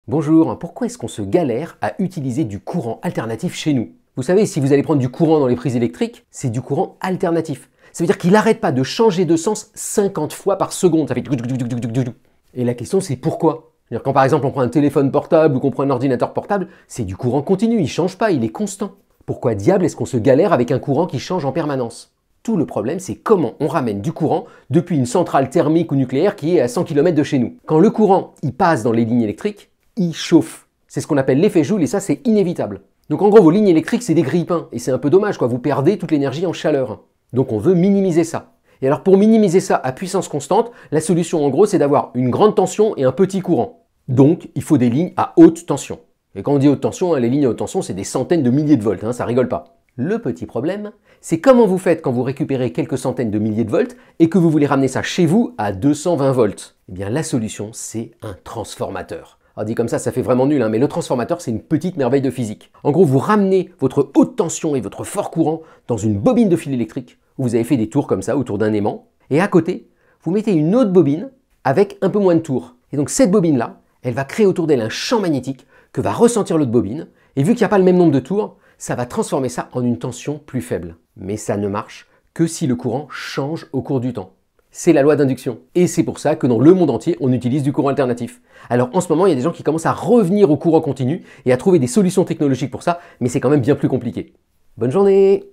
Bonjour, pourquoi est-ce qu'on se galère à utiliser du courant alternatif chez nous? Vous savez, si vous allez prendre du courant dans les prises électriques, c'est du courant alternatif. Ça veut dire qu'il n'arrête pas de changer de sens 50 fois par seconde. Ça fait... Et la question c'est pourquoi? C'est-à-dire quand par exemple on prend un téléphone portable ou qu'on prend un ordinateur portable, c'est du courant continu, il ne change pas, il est constant. Pourquoi diable est-ce qu'on se galère avec un courant qui change en permanence? Tout le problème, c'est comment on ramène du courant depuis une centrale thermique ou nucléaire qui est à 100 km de chez nous. Quand le courant, il passe dans les lignes électriques, il chauffe. C'est ce qu'on appelle l'effet Joule et ça, c'est inévitable. Donc en gros, vos lignes électriques, c'est des grille-pains. Et c'est un peu dommage, quoi. Vous perdez toute l'énergie en chaleur. Donc on veut minimiser ça. Et alors pour minimiser ça à puissance constante, la solution en gros, c'est d'avoir une grande tension et un petit courant. Donc il faut des lignes à haute tension. Et quand on dit haute tension, les lignes à haute tension, c'est des centaines de milliers de volts, ça rigole pas. Le petit problème, c'est comment vous faites quand vous récupérez quelques centaines de milliers de volts et que vous voulez ramener ça chez vous à 220 volts. Eh bien la solution, c'est un transformateur. Alors dit comme ça fait vraiment nul, mais le transformateur, c'est une petite merveille de physique. En gros, vous ramenez votre haute tension et votre fort courant dans une bobine de fil électrique, où vous avez fait des tours comme ça autour d'un aimant, et à côté, vous mettez une autre bobine avec un peu moins de tours. Et donc cette bobine-là, elle va créer autour d'elle un champ magnétique que va ressentir l'autre bobine, et vu qu'il n'y a pas le même nombre de tours, ça va transformer ça en une tension plus faible. Mais ça ne marche que si le courant change au cours du temps. C'est la loi d'induction. Et c'est pour ça que dans le monde entier, on utilise du courant alternatif. Alors en ce moment, il y a des gens qui commencent à revenir au courant continu et à trouver des solutions technologiques pour ça, mais c'est quand même bien plus compliqué. Bonne journée!